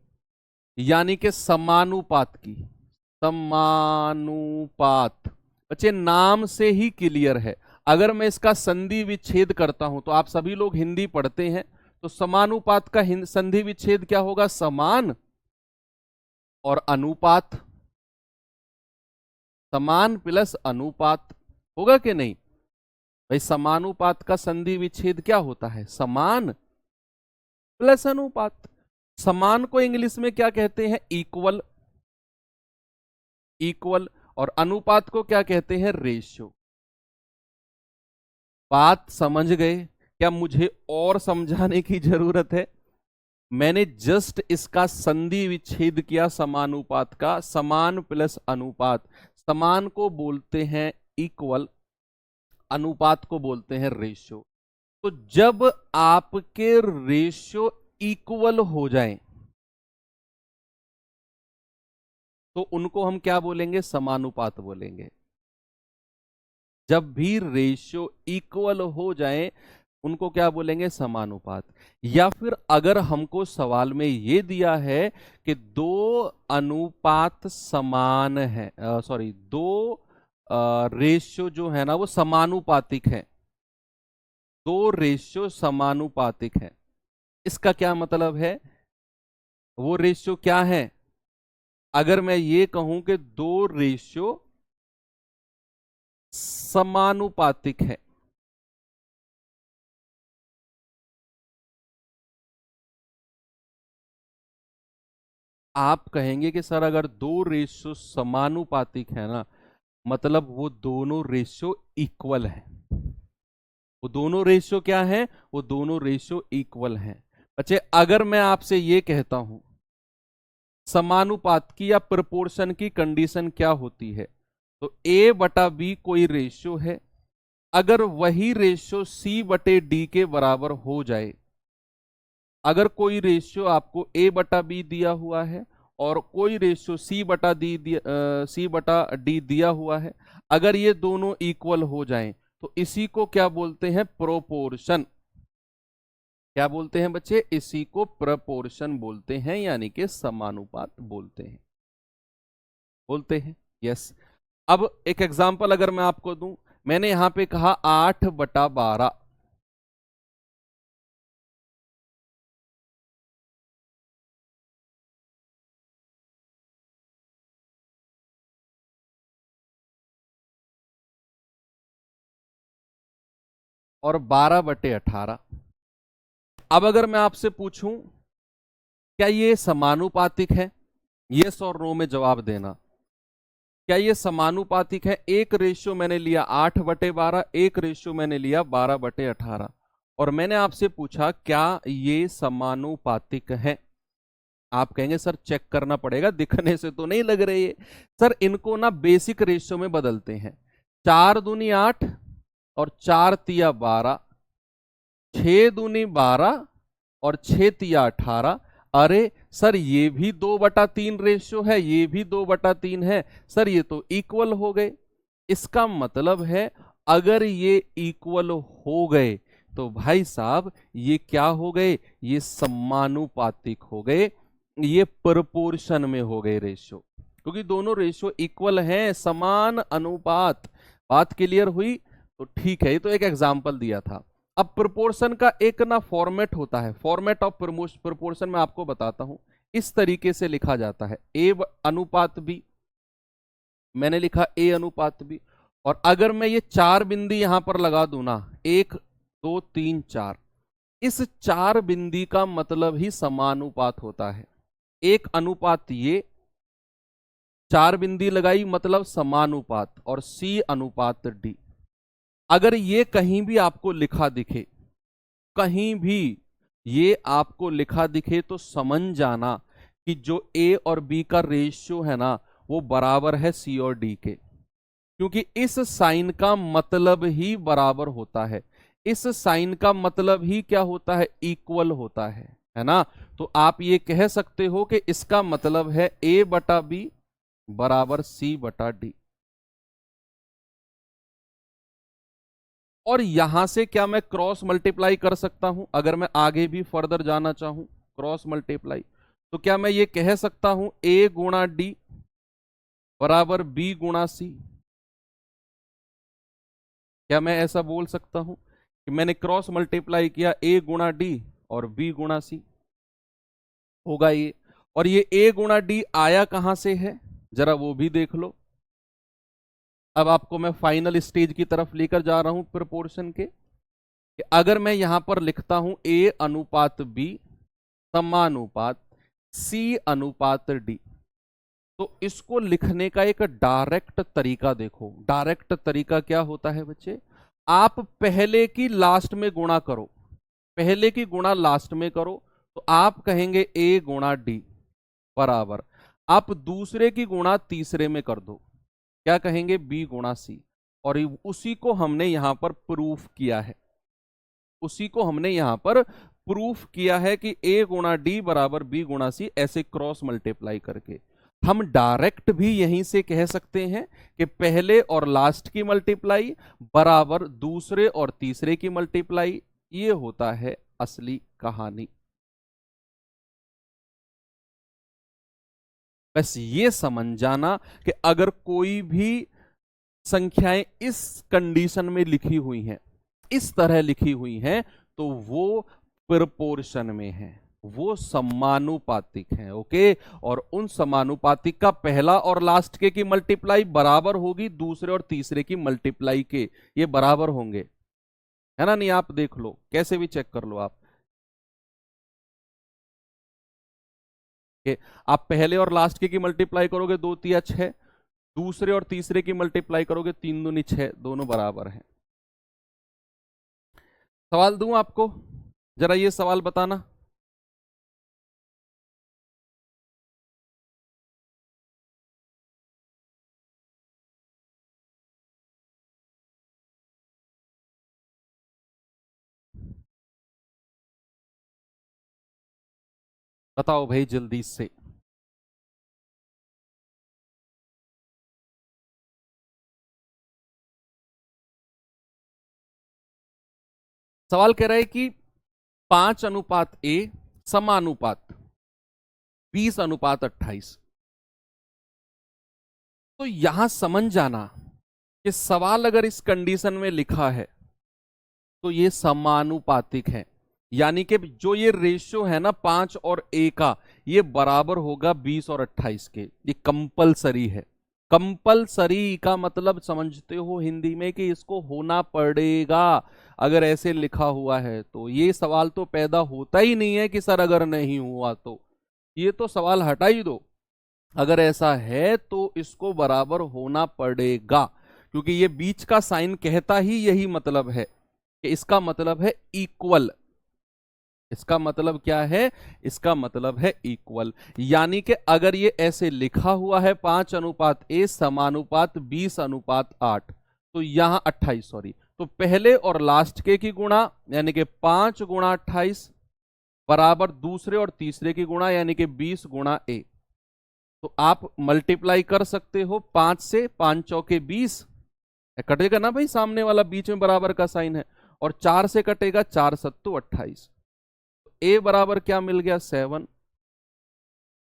यानी कि समानुपात की, समानुपात बच्चे नाम से ही क्लियर है। अगर मैं इसका संधि विच्छेद करता हूं, तो आप सभी लोग हिंदी पढ़ते हैं, तो समानुपात का संधि विच्छेद क्या होगा, समान और अनुपात, समान प्लस अनुपात होगा कि नहीं भाई? समानुपात का संधि विच्छेद क्या होता है, समान प्लस अनुपात। समान को इंग्लिश में क्या कहते हैं, इक्वल, इक्वल। और अनुपात को क्या कहते हैं, रेशियो। बात समझ गए? क्या मुझे और समझाने की जरूरत है? मैंने जस्ट इसका संधि विच्छेद किया समानुपात का, समान प्लस अनुपात। समान को बोलते हैं इक्वल, अनुपात को बोलते हैं रेशियो। तो जब आपके रेशियो इक्वल हो जाएं, तो उनको हम क्या बोलेंगे, समानुपात बोलेंगे। जब भी रेशियो इक्वल हो जाए उनको क्या बोलेंगे, समानुपात। या फिर अगर हमको सवाल में ये दिया है कि 2 अनुपात समान है, सॉरी 2 रेशियो जो है ना वो समानुपातिक है, 2 रेशियो समानुपातिक है, इसका क्या मतलब है? वो रेशियो क्या है? अगर मैं ये कहूं कि 2 रेशियो समानुपातिक है, आप कहेंगे कि सर अगर दो रेशियो समानुपातिक है ना, मतलब वो दोनों रेशियो इक्वल है। वो दोनों रेशियो क्या है? वो दोनों रेशियो इक्वल हैं। बच्चे अगर मैं आपसे ये कहता हूं समानुपात की या प्रोपोर्शन की कंडीशन क्या होती है, तो ए बटा बी कोई रेशियो है, अगर वही रेशियो सी बटे डी के बराबर हो जाए, अगर कोई रेशियो आपको ए बटा बी दिया हुआ है और कोई रेशियो सी बटा डी दिया हुआ है, अगर ये दोनों इक्वल हो जाएं तो इसी को क्या बोलते हैं? प्रोपोर्शन। क्या बोलते हैं बच्चे? इसी को प्रोपोर्शन बोलते हैं, यानी कि समानुपात बोलते हैं। यस। अब एक एग्जांपल अगर मैं आपको दूं, मैंने यहां पे कहा 8/12, और 12/18। अब अगर मैं आपसे पूछूं क्या ये समानुपातिक है, यस और नो में जवाब देना। क्या ये समानुपातिक है? एक रेशियो मैंने लिया 8/12, एक रेशियो मैंने लिया 12/18, और मैंने आपसे पूछा क्या ये समानुपातिक है? आप कहेंगे सर चेक करना पड़ेगा, दिखने से तो नहीं लग रही है। सर इनको ना बेसिक रेशियो में बदलते हैं। 4 दूनी 8 और 4 तिया 12, 6 दूनी 12 और 6 तिया 18। अरे सर ये भी 2/3 रेशियो है, ये भी 2/3 है, सर ये तो इक्वल हो गए। इसका मतलब है अगर ये इक्वल हो गए तो भाई साहब ये क्या हो गए? ये समानुपातिक हो गए, ये प्रोपोर्शन में हो गए रेशियो, क्योंकि दोनों रेशियो इक्वल हैं, समान अनुपात। बात क्लियर हुई? तो ठीक है, ये तो एक एग्जांपल दिया था। अब प्रोपोर्शन का एक ना फॉर्मेट होता है, फॉर्मेट ऑफ प्रोपोर्शन मैं आपको बताता हूं। इस तरीके से लिखा जाता है ए अनुपात बी, मैंने लिखा ए अनुपात बी, और अगर मैं ये 4 बिंदी यहां पर लगा दूं ना, 1 2 3 4, इस 4 बिंदी का मतलब ही समानुपात होता है। एक अनुपात ये, 4 बिंदी लगाई मतलब समानुपात, और सी अनुपात डी। अगर ये कहीं भी आपको लिखा दिखे, कहीं भी ये आपको लिखा दिखे, तो समझ जाना कि जो ए और बी का रेशियो है ना, वो बराबर है सी और डी के, क्योंकि इस साइन का मतलब ही बराबर होता है। इस साइन का मतलब ही क्या होता है? इक्वल होता है ना। तो आप ये कह सकते हो कि इसका मतलब है ए बटा बी बराबर सी बटा डी। और यहां से क्या मैं क्रॉस मल्टीप्लाई कर सकता हूं? अगर मैं आगे भी फर्दर जाना चाहूं क्रॉस मल्टीप्लाई, तो क्या मैं ये कह सकता हूं ए गुणा डी बराबर बी गुणा सी? क्या मैं ऐसा बोल सकता हूं कि मैंने क्रॉस मल्टीप्लाई किया ए गुणा डी और बी गुणा सी? होगा ये। और ये ए गुणा डी आया कहां से है, जरा वो भी देख लो। अब आपको मैं फाइनल स्टेज की तरफ लेकर जा रहा हूं प्रोपोर्शन के, कि अगर मैं यहां पर लिखता हूं ए अनुपात बी समानुपात सी अनुपात डी, तो इसको लिखने का एक डायरेक्ट तरीका देखो। डायरेक्ट तरीका क्या होता है बच्चे? आप पहले की लास्ट में गुणा करो, पहले की गुणा लास्ट में करो, तो आप कहेंगे ए गुणा डी बराबर, आप दूसरे की गुणा तीसरे में कर दो, क्या कहेंगे? बी गुणा सी। और उसी को हमने यहां पर प्रूफ किया है, उसी को हमने यहां पर प्रूफ किया है कि ए गुणा डी बराबर बी गुणा सी, ऐसे क्रॉस मल्टीप्लाई करके। हम डायरेक्ट भी यहीं से कह सकते हैं कि पहले और लास्ट की मल्टीप्लाई बराबर दूसरे और तीसरे की मल्टीप्लाई। ये होता है असली कहानी। बस ये समझ जाना कि अगर कोई भी संख्याएं इस कंडीशन में लिखी हुई हैं, इस तरह लिखी हुई हैं, तो वो प्रोपोर्शन में है, वो समानुपातिक है। ओके। और उन समानुपातिक का पहला और लास्ट के की मल्टीप्लाई बराबर होगी दूसरे और तीसरे की मल्टीप्लाई के, ये बराबर होंगे, है ना? नहीं आप देख लो, कैसे भी चेक कर लो आप। कि आप पहले और लास्ट के की मल्टीप्लाई करोगे 2 तिया 6, दूसरे और तीसरे की मल्टीप्लाई करोगे 3 दूनी 6, दोनों बराबर हैं। सवाल दूं आपको, जरा ये सवाल बताना। बताओ भाई जल्दी से। सवाल कह रहा है कि 5:A समानुपात 20:28। तो यहां समझ जाना कि सवाल अगर इस कंडीशन में लिखा है तो ये समानुपातिक है, यानी कि जो ये रेशियो है ना 5 और A का, ये बराबर होगा 20 और 28 के। ये कंपलसरी है। कंपलसरी का मतलब समझते हो हिंदी में कि इसको होना पड़ेगा। अगर ऐसे लिखा हुआ है तो ये सवाल तो पैदा होता ही नहीं है कि सर अगर नहीं हुआ तो, ये तो सवाल हटा ही दो। अगर ऐसा है तो इसको बराबर होना पड़ेगा, क्योंकि ये बीच का साइन कहता ही यही मतलब है कि इसका मतलब है इक्वल। इसका मतलब क्या है? इसका मतलब है इक्वल। यानी कि अगर ये ऐसे लिखा हुआ है 5:A समानुपात 20:8, तो यहां 28, सॉरी, तो पहले और लास्ट के की गुणा यानी कि 5 गुणा 28 बराबर दूसरे और तीसरे की गुणा यानी कि 20 गुणा A। तो आप मल्टीप्लाई कर सकते हो 5 से, 5 चौके 20, कटेगा ना भाई, सामने वाला बीच में बराबर का साइन है, और 4 से कटेगा 4 सत्तू 28। ए बराबर क्या मिल गया? 7।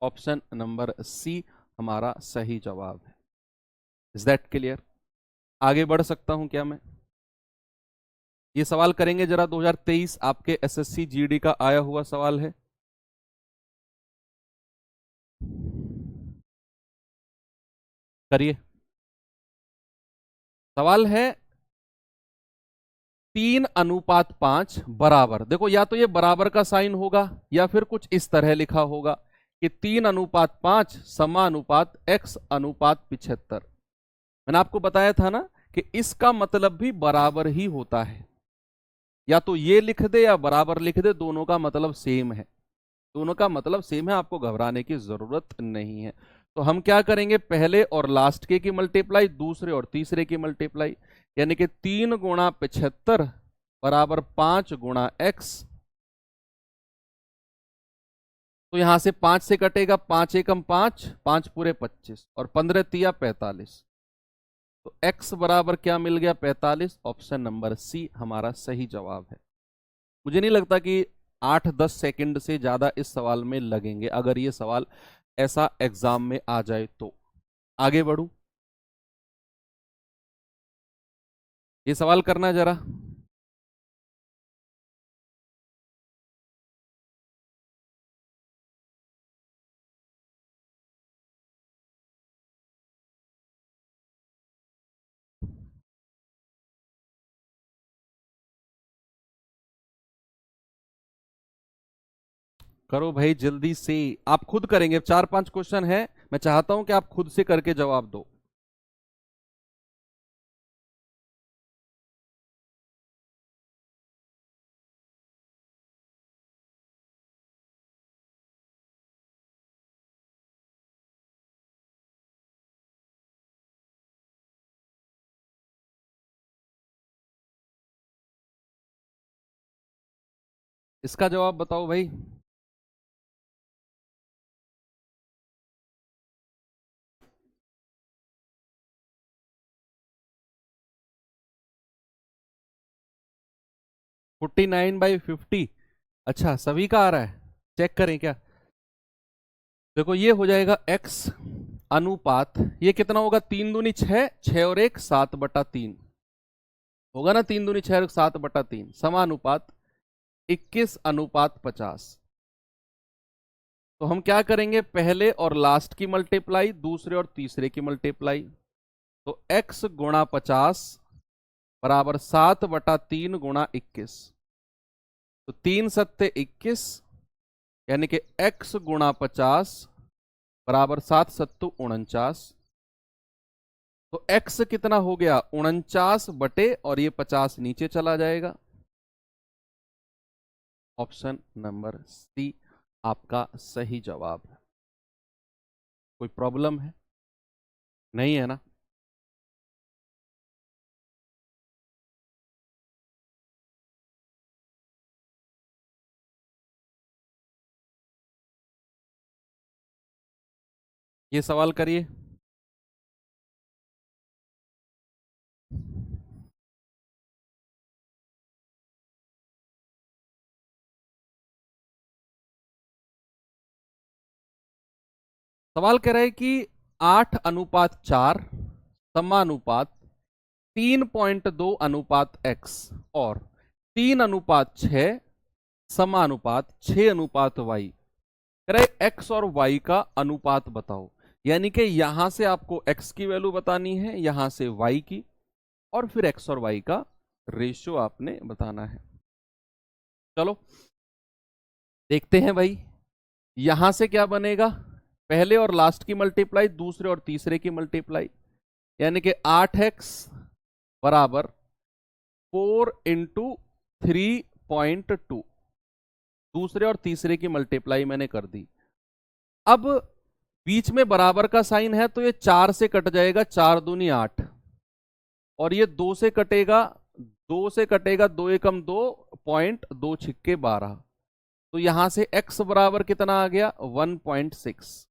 ऑप्शन नंबर सी हमारा सही जवाब है। Is that clear? आगे बढ़ सकता हूं क्या मैं? ये सवाल करेंगे जरा, 2023 आपके एसएससी जीडी का आया हुआ सवाल है। करिए। सवाल है 3:5 बराबर, देखो या तो ये बराबर का साइन होगा या फिर कुछ इस तरह लिखा होगा कि 3:5 समानुपात x:75। मैंने आपको बताया था ना कि इसका मतलब भी बराबर ही होता है। या तो ये लिख दे या बराबर लिख दे, दोनों का मतलब सेम है। दोनों का मतलब सेम है, आपको घबराने की जरूरत नहीं है। तो हम क्या करेंगे? पहले और लास्ट के की मल्टीप्लाई, दूसरे और तीसरे की मल्टीप्लाई, यानी कि 3 गुणा 75 बराबर 5 गुणा x। तो यहां से 5 से कटेगा 5 एकम 5, 5 पूरे 25 और 15 तिया 45। तो x बराबर क्या मिल गया? 45। ऑप्शन नंबर सी हमारा सही जवाब है। मुझे नहीं लगता कि 8-10 सेकंड से ज्यादा इस सवाल में लगेंगे, अगर ये सवाल ऐसा एग्जाम में आ जाए तो। आगे बढ़ू, ये सवाल करना जरा। करो भाई जल्दी से। आप खुद करेंगे, 4-5 क्वेश्चन है, मैं चाहता हूं कि आप खुद से करके जवाब दो। इसका जवाब बताओ भाई। 49/50। अच्छा, सभी का आ रहा है, चेक करें क्या? देखो ये हो जाएगा x अनुपात, ये कितना होगा? 3 दूनी 6, 6 और 1 7/3 होगा ना, 3 दूनी 6 और 7/3 समानुपात 21:50। तो हम क्या करेंगे? पहले और लास्ट की मल्टीप्लाई, दूसरे और तीसरे की मल्टीप्लाई। तो x गुणा 50 बराबर 7/3 गुणा 21। तो 3 सत्ते 21, यानी कि x गुणा 50 बराबर 7 सत्तू 49। तो x कितना हो गया 49 बटे, और ये 50 नीचे चला जाएगा। ऑप्शन नंबर सी आपका सही जवाब है। कोई प्रॉब्लम है? नहीं है ना? ये सवाल करिए। सवाल कह रहा है कि 8:4 समानुपात 3.2 अनुपात x और 3:6 समानुपात 6 अनुपात y। कह रहे x और y का अनुपात बताओ। यानी कि यहां से आपको x की वैल्यू बतानी है, यहां से y की, और फिर x और y का रेशियो आपने बताना है। चलो देखते हैं भाई, यहां से क्या बनेगा, पहले और लास्ट की मल्टीप्लाई, दूसरे और तीसरे की मल्टीप्लाई, यानी कि 8x बराबर 4 × 3.2, दूसरे और तीसरे की मल्टीप्लाई मैंने कर दी। अब बीच में बराबर का साइन है, तो ये 4 से कट जाएगा, 4 दूनी 8, और ये 2 से कटेगा, 2 से कटेगा, 2 एकम 2, 2 छिक्के 12। तो यहां से x बराबर कितना आ गया 1.6,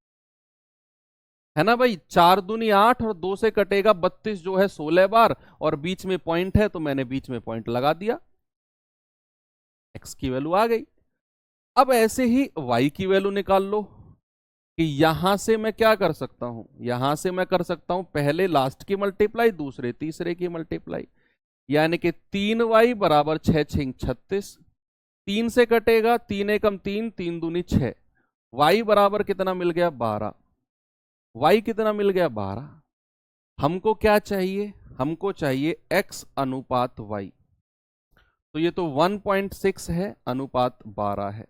है ना भाई। 4 दूनी 8 और 2 से कटेगा 32, जो है 16 बार, और बीच में पॉइंट है तो मैंने बीच में पॉइंट लगा दिया, x की वैल्यू आ गई। अब ऐसे ही y की वैल्यू निकाल लो, कि यहां से मैं क्या कर सकता हूं, यहां से मैं कर सकता हूं पहले लास्ट की मल्टीप्लाई, दूसरे तीसरे की मल्टीप्लाई, यानी कि 3y बराबर 6 6 36, 3 से कटेगा, 3 एकम 3, 3 दूनी 6, y बराबर कितना मिल गया 12, y कितना मिल गया 12। हमको क्या चाहिए, हमको चाहिए x अनुपात y, तो ये तो 1.6 है, अनुपात 12 है।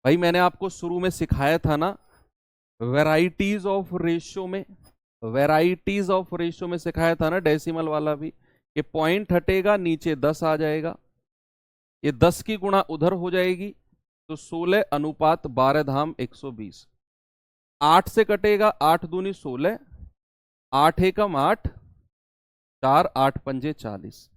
भाई मैंने आपको शुरू में सिखाया था ना, वेराइटीज ऑफ रेशियो में, वेराइटीज ऑफ रेशियो में सिखाया था ना, डेसिमल वाला भी, कि पॉइंट हटेगा, नीचे 10 आ जाएगा, ये 10 की गुणा उधर हो जाएगी, तो 16:12 = 120। 8 से कटेगा, 8 दूनी 16, 8 एकम 8, 4 8 पंजे 40।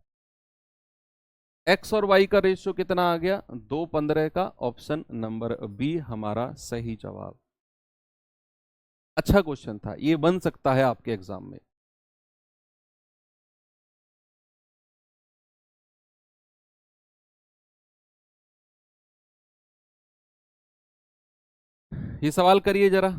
एक्स और वाई का रेशियो कितना आ गया 2:15 का। ऑप्शन नंबर बी हमारा सही जवाब। अच्छा क्वेश्चन था, ये बन सकता है आपके एग्जाम में। ये सवाल करिए जरा।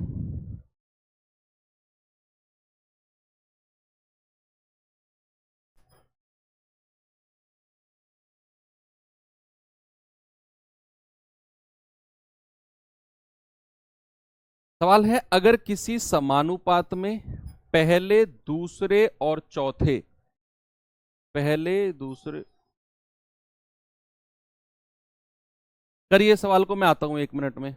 सवाल है, अगर किसी समानुपात में पहले दूसरे और चौथे, पहले दूसरे, करिए सवाल को, मैं आता हूं 1 मिनट में।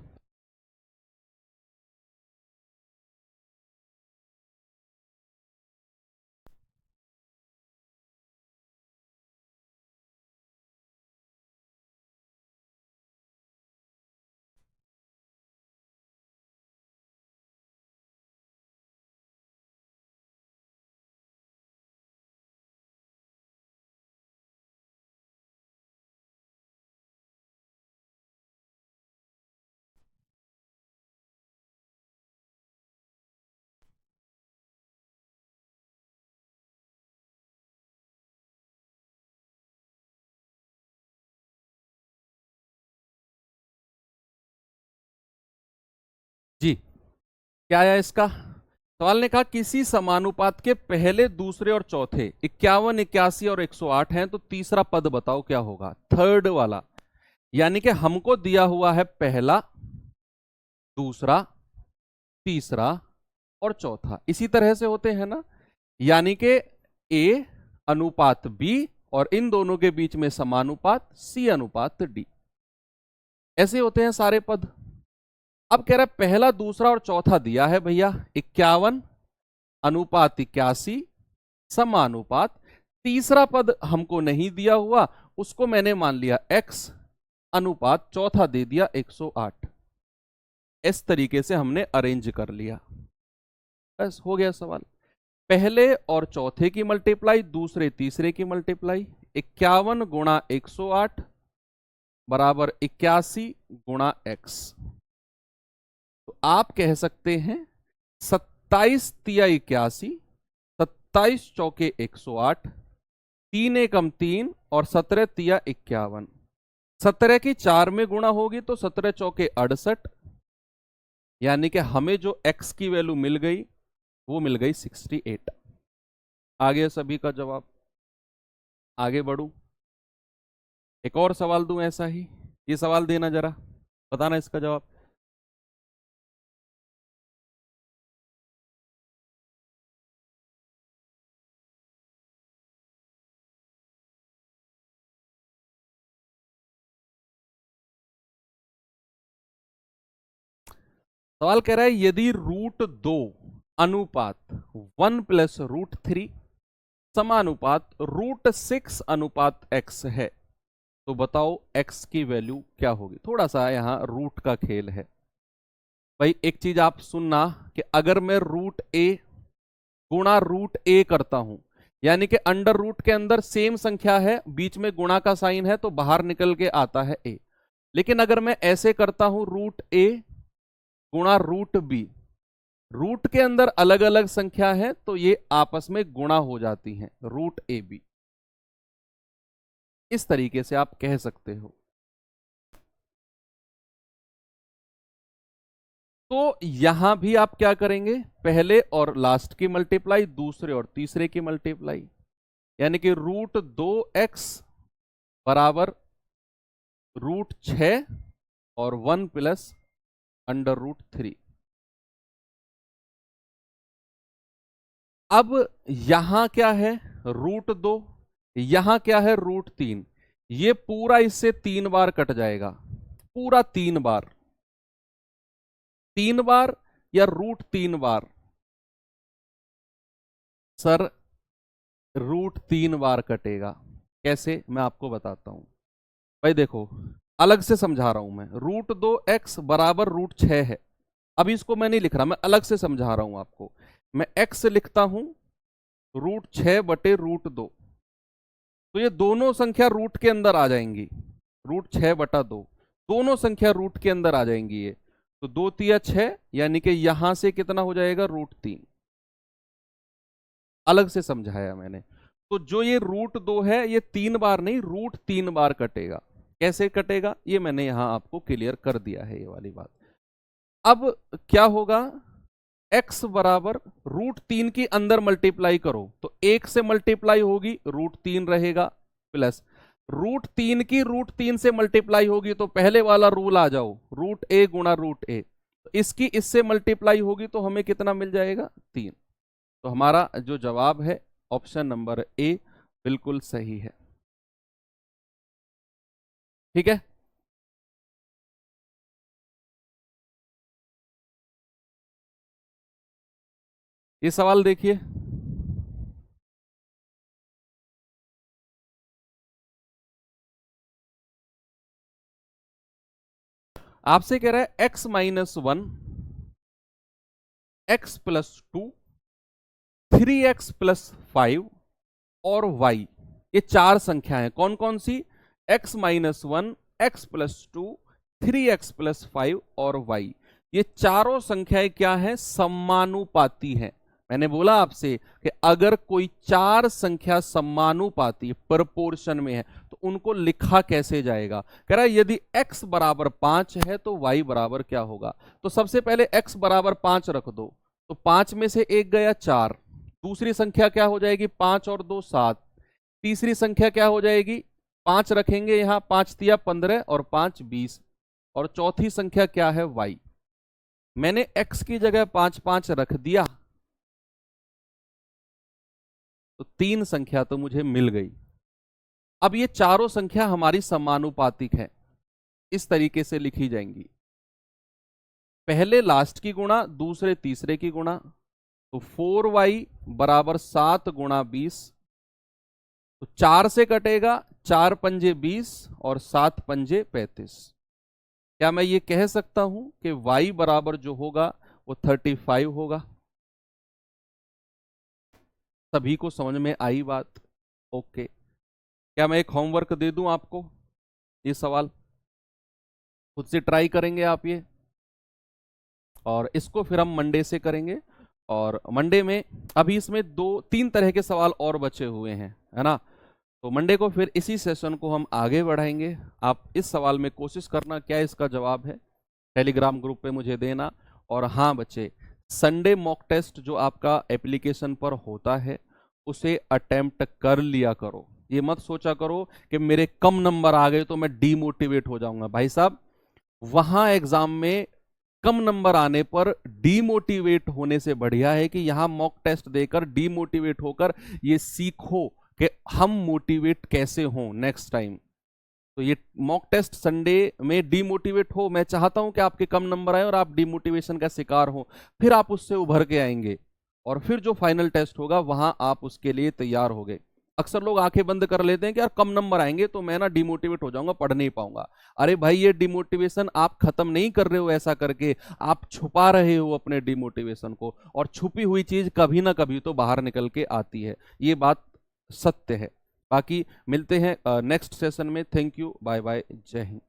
जी, क्या आया इसका? सवाल ने कहा किसी समानुपात के पहले दूसरे और चौथे 51 81 और 108 हैं, तो तीसरा पद बताओ क्या होगा, थर्ड वाला। यानी कि हमको दिया हुआ है पहला, दूसरा, तीसरा और चौथा, इसी तरह से होते हैं ना। यानी कि ए अनुपात बी, और इन दोनों के बीच में समानुपात सी अनुपात डी, ऐसे होते हैं सारे पद। अब कह रहा है पहला, दूसरा और चौथा दिया है भैया, 51:81 समानुपात। तीसरा पद हमको नहीं दिया हुआ, उसको मैंने मान लिया x अनुपात चौथा दे दिया 108। इस तरीके से हमने अरेंज कर लिया, बस हो गया सवाल। पहले और चौथे की मल्टीप्लाई, दूसरे तीसरे की मल्टीप्लाई, 51 गुणा 108 बराबर 81 गुणा x। तो आप कह सकते हैं 27 तिया 81, 27 चौके 108, 3 एकम 3 और 17 तिया 51। 17 की 4 में गुणा होगी तो 17 चौके 68, यानी कि हमें जो x की वैल्यू मिल गई वो मिल गई 68। आगे सभी का जवाब। आगे बढ़ू, एक और सवाल दूं ऐसा ही, ये सवाल देना जरा, बताना इसका जवाब। सवाल कह रहा है यदि √2 अनुपात 1 + √3 समानुपात √6 अनुपात x है, तो बताओ x की वैल्यू क्या होगी। थोड़ा सा यहां रूट का खेल है भाई। एक चीज आप सुनना कि अगर मैं √a गुणा √a करता हूं, यानी कि अंडर रूट के अंदर सेम संख्या है, बीच में गुणा का साइन है, तो बाहर निकल के आता है a। लेकिन अगर मैं ऐसे करता हूं √a गुणा √b, रूट के अंदर अलग अलग संख्या है तो ये आपस में गुणा हो जाती हैं, √ab। इस तरीके से आप कह सकते हो। तो यहां भी आप क्या करेंगे, पहले और लास्ट की मल्टीप्लाई, दूसरे और तीसरे की मल्टीप्लाई, यानी कि √2x बराबर √6 और 1 + √3। अब यहां क्या है √2, यहां क्या है √3, ये पूरा इससे 3 बार कट जाएगा, पूरा 3 बार, 3 बार या √3 बार। सर √3 बार कटेगा, कैसे मैं आपको बताता हूं भाई। देखो अलग से समझा रहा हूं मैं, √2x बराबर √6 है। अभी इसको मैं नहीं लिख रहा, मैं अलग से समझा रहा हूं आपको। मैं x लिखता हूं √6/√2, तो ये दोनों संख्या रूट के अंदर आ जाएंगी, √6/2, दोनों संख्या रूट के अंदर आ जाएंगी ये। तो 2 तिया 6, यानी कि यहां से कितना हो जाएगा √3। अलग से समझाया मैंने। तो जो ये √2 है ये 3 बार नहीं, √3 बार कटेगा। कैसे कटेगा ये मैंने यहां आपको क्लियर कर दिया है, ये वाली बात। अब क्या होगा, x बराबर √3 की अंदर मल्टीप्लाई करो तो 1 से मल्टीप्लाई होगी, √3 रहेगा, प्लस √3 की √3 से मल्टीप्लाई होगी तो पहले वाला रूल आ जाओ, √a गुणा √a। तो इसकी इससे मल्टीप्लाई होगी तो हमें कितना मिल जाएगा 3। तो हमारा जो जवाब है ऑप्शन नंबर ए बिल्कुल सही है। ठीक है, ये सवाल देखिए। आपसे कह रहा है x-1, x+2, 3x+5 और y, ये 4 संख्याएं कौन कौन सी, x-1, x+2, 3x+5 और y। ये चारों संख्याएं क्या हैं, समानुपाती हैं। मैंने बोला आपसे कि अगर कोई 4 संख्या समानुपाती प्रोपोर्शन में है तो उनको लिखा कैसे जाएगा। कह रहा है यदि x बराबर 5 है तो y बराबर क्या होगा। तो सबसे पहले x बराबर 5 रख दो, तो 5 में से 1 गया 4, दूसरी संख्या क्या हो जाएगी 5 और 2 7, तीसरी संख्या क्या हो जाएगी 5 रखेंगे यहां, 5 तिया 15 और 5 20, और चौथी संख्या क्या है y। मैंने x की जगह 5 5 रख दिया तो 3 संख्या तो मुझे मिल गई। अब ये चारों संख्या हमारी समानुपातिक है, इस तरीके से लिखी जाएंगी। पहले लास्ट की गुणा, दूसरे तीसरे की गुणा, तो 4y बराबर 7 गुणा 20, तो 4 से कटेगा, 4 पंजे 20 और 7 पंजे 35। क्या मैं ये कह सकता हूं कि y बराबर जो होगा वो 35 होगा? सभी को समझ में आई बात? ओके। क्या मैं एक होमवर्क दे दूं आपको? ये सवाल खुद से ट्राई करेंगे आप ये, और इसको फिर हम मंडे से करेंगे। और मंडे में अभी इसमें 2-3 तरह के सवाल और बचे हुए हैं, है ना? तो मंडे को फिर इसी सेशन को हम आगे बढ़ाएंगे। आप इस सवाल में कोशिश करना क्या इसका जवाब है, टेलीग्राम ग्रुप पे मुझे देना। और हाँ बच्चे, संडे मॉक टेस्ट जो आपका एप्लीकेशन पर होता है उसे अटेम्प्ट कर लिया करो। ये मत सोचा करो कि मेरे कम नंबर आ गए तो मैं डीमोटिवेट हो जाऊंगा। भाई साहब, वहां एग्जाम में कम नंबर आने पर डीमोटिवेट होने से बढ़िया है कि यहां मॉक टेस्ट देकर डीमोटिवेट होकर ये सीखो कि हम मोटिवेट कैसे हों नेक्स्ट टाइम। तो ये मॉक टेस्ट संडे में डीमोटिवेट हो, मैं चाहता हूं कि आपके कम नंबर आए और आप डीमोटिवेशन का शिकार हो, फिर आप उससे उभर के आएंगे और फिर जो फाइनल टेस्ट होगा वहां आप उसके लिए तैयार हो गए। अक्सर लोग आंखें बंद कर लेते हैं कि यार कम नंबर आएंगे तो मैं ना डिमोटिवेट हो जाऊंगा, पढ़ नहीं पाऊंगा। अरे भाई, ये डिमोटिवेशन आप खत्म नहीं कर रहे हो ऐसा करके, आप छुपा रहे हो अपने डिमोटिवेशन को, और छुपी हुई चीज कभी ना कभी तो बाहर निकल के आती है। ये बात सत्य है। बाकी मिलते हैं नेक्स्ट सेशन में। थैंक यू, बाय बाय, जय हिंद।